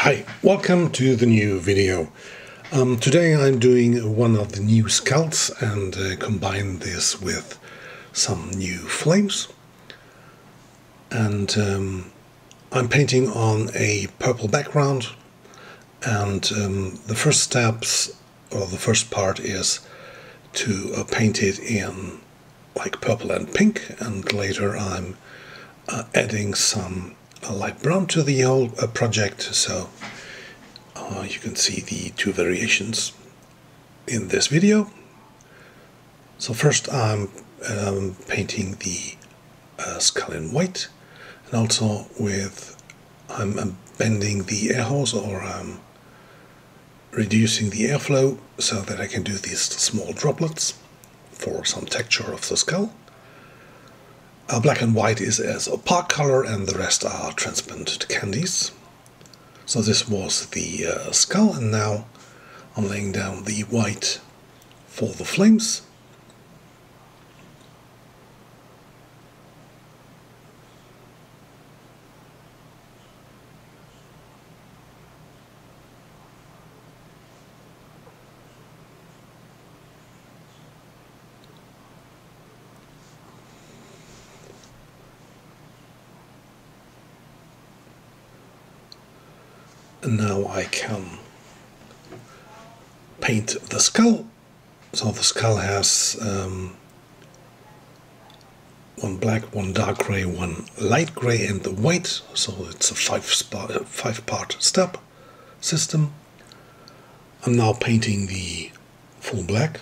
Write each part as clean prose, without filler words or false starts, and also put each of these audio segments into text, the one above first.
Hi, welcome to the new video. Today I'm doing one of the new skulls and combine this with some new flames. And I'm painting on a purple background, and the first steps, or the first part, is to paint it in like purple and pink, and later I'm adding some light brown to the whole project, so you can see the two variations in this video. So first I'm painting the skull in white, and also I'm bending the air hose, or I'm reducing the airflow so that I can do these small droplets for some texture of the skull. Black and white is as opaque color, and the rest are transparent candies. So this was the skull, and now I'm laying down the white for the flames. And now I can paint the skull. So the skull has one black, one dark gray, one light gray, and the white. So it's a five-part step system. I'm now painting the full black.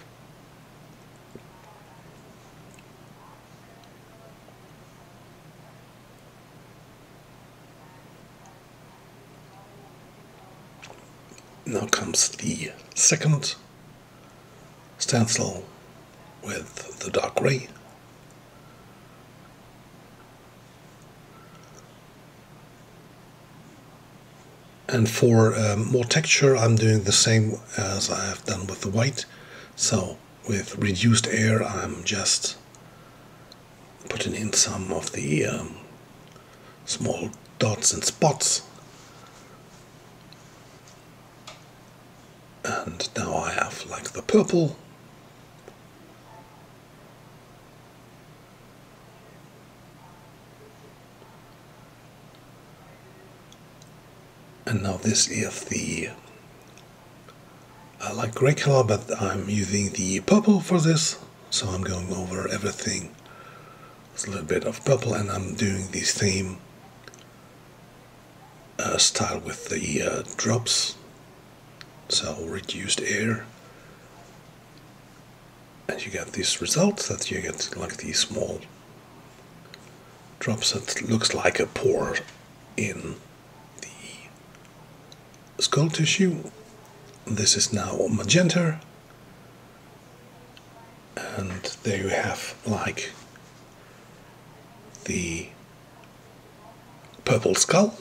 Now comes the second stencil with the dark gray. And for more texture, I'm doing the same as I have done with the white. So with reduced air, I'm just putting in some of the small dots and spots. And now I have like the purple. And now this is the light gray color, but I'm using the purple for this. So I'm going over everything with a little bit of purple, and I'm doing the same style with the drops. So reduced air, and you get this result that you get like these small drops that looks like a pore in the skull tissue. This is now magenta, and there you have like the purple skull.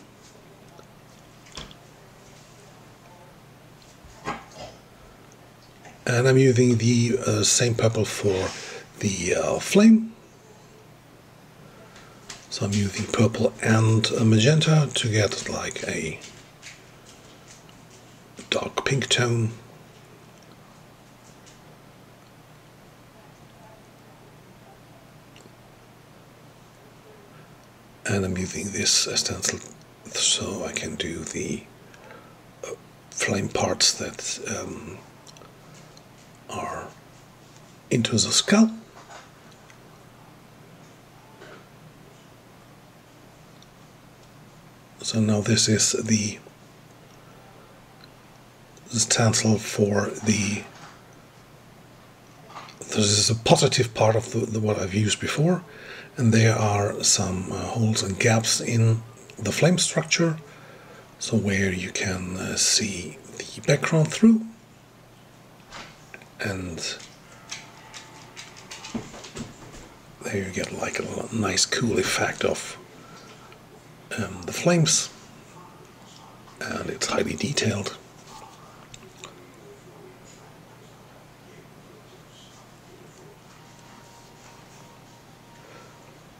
And I'm using the same purple for the flame. So I'm using purple and magenta to get like a dark pink tone. And I'm using this stencil so I can do the flame parts that are into the skull. So now this is the stencil for the. This is a positive part of the what I've used before, and there are some holes and gaps in the flame structure, so where you can see the background through. And there you get like a nice cool effect of the flames, and it's highly detailed.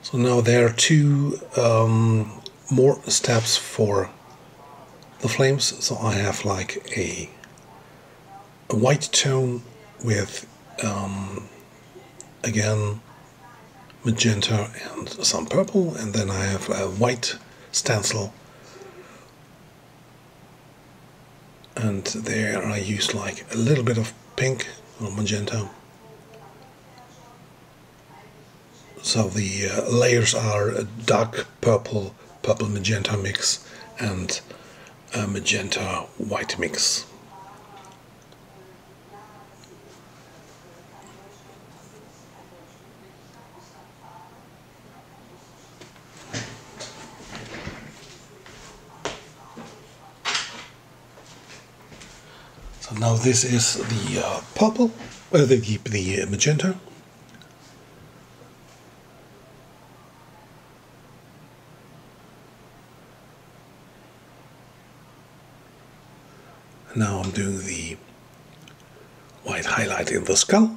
So now there are two more steps for the flames. So I have like a white tone with again magenta and some purple, and then I have a white stencil, and there I use like a little bit of pink or magenta. So the layers are a dark purple, purple magenta mix and a magenta white mix. So now this is the purple, the magenta. Now I'm doing the white highlight in the skull.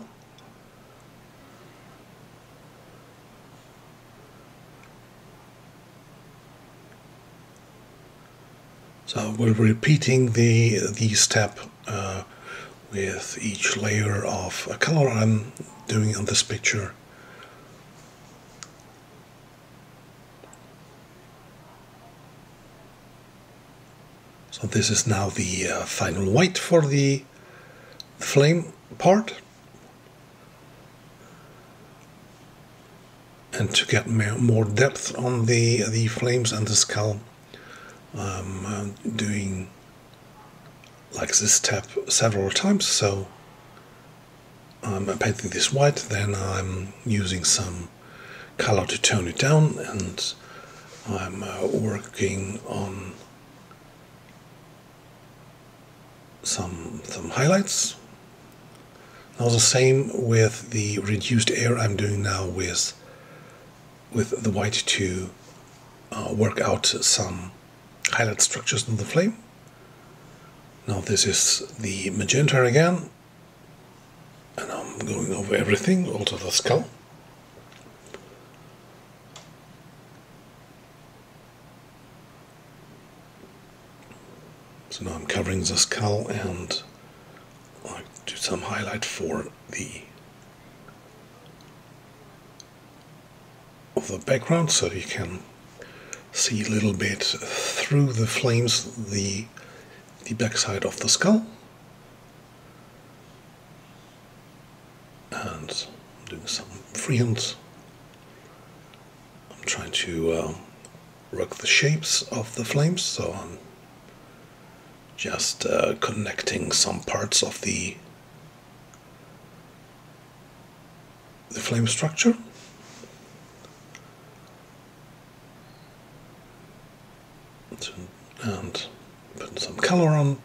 So we're repeating the step with each layer of color I'm doing on this picture. So this is now the final white for the flame part. And to get more depth on the flames and the skull, I'm doing like this step several times. So I'm painting this white, then I'm using some color to tone it down, and I'm working on some highlights. Now the same with the reduced air I'm doing now with the white to work out some highlight structures in the flame. Now this is the magenta again, and I'm going over everything, also the skull. So now I'm covering the skull and I do some highlight for the background, so you can see a little bit through the flames the backside of the skull. And I'm doing some freehand. I'm trying to work the shapes of the flames, so I'm just connecting some parts of the flame structure. And put some color on.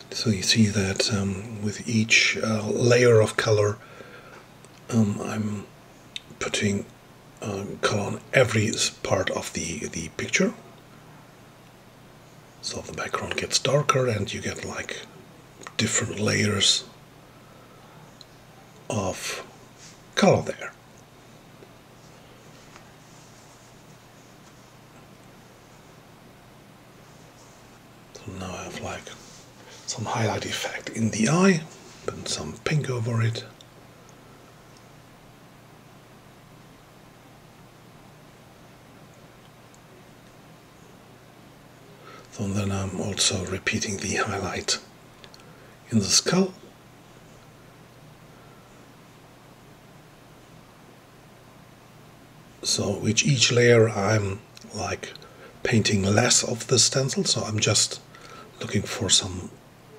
So you see that with each layer of color, I'm putting color on every part of the picture. So the background gets darker and you get like different layers of color there. So now I have like some highlight effect in the eye, put some pink over it. So then I'm also repeating the highlight in the skull. So with each layer I'm like painting less of the stencil, so I'm just looking for some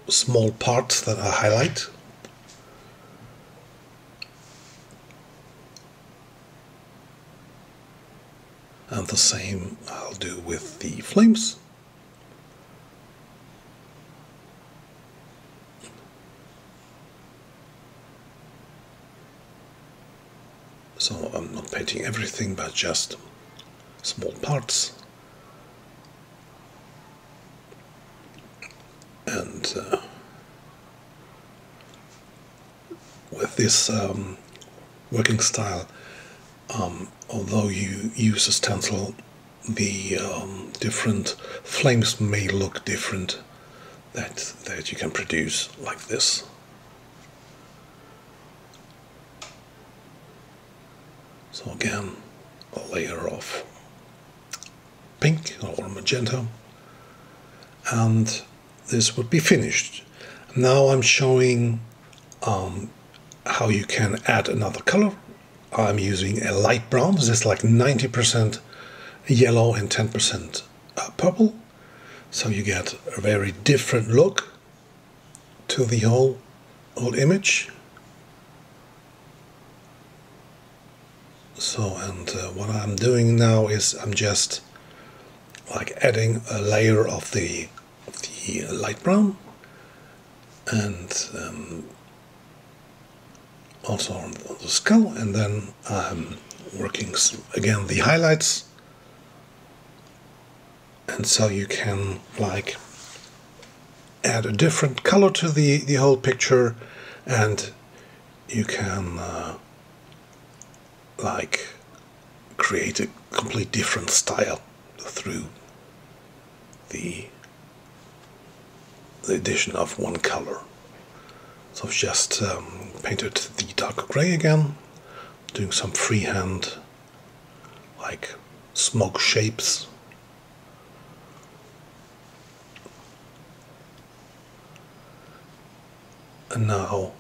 small parts that I highlight. And the same I'll do with the flames. So I'm not painting everything, but just small parts. And with this working style, although you use a stencil, the different flames may look different that you can produce like this. So again, a layer of pink or magenta, and this would be finished. Now I'm showing how you can add another color. I'm using a light brown. This is like 90% yellow and 10% purple. So you get a very different look to the whole image. So, and what I'm doing now is I'm just like adding a layer of the light brown, and also on the skull, and then I'm working again the highlights. And so you can like add a different color to the whole picture, and you can like create a complete different style through the addition of one color. So I've just painted the dark gray again, doing some freehand like smoke shapes. And now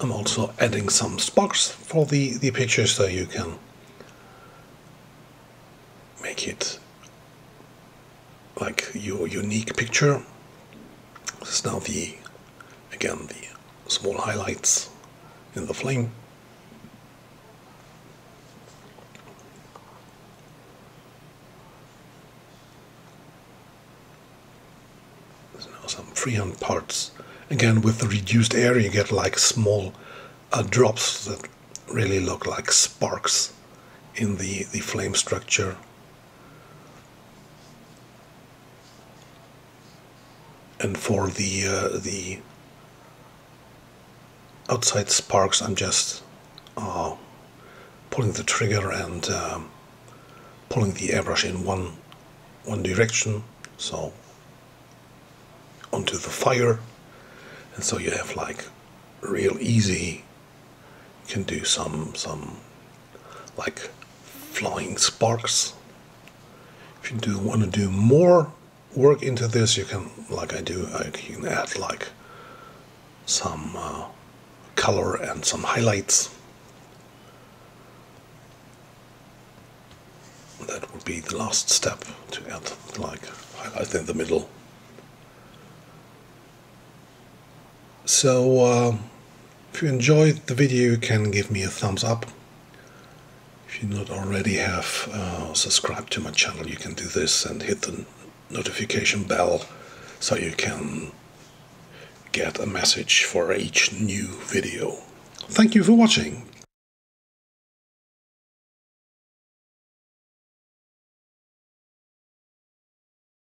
I'm also adding some sparks for the picture, so you can make it like your unique picture. This is now again the small highlights in the flame. There's now some freehand parts. Again, with the reduced air, you get like small drops that really look like sparks in the flame structure. And for the outside sparks, I'm just pulling the trigger and pulling the airbrush in one direction, so onto the fire, and so you have like real easy. You can do some like flying sparks. If you want to do more work into this, you can, like I can add like some color and some highlights. That would be the last step, to add like highlight in the middle. So if you enjoyed the video, you can give me a thumbs up. If you not already have subscribed to my channel, you can do this and hit the notification bell so you can get a message for each new video. Thank you for watching.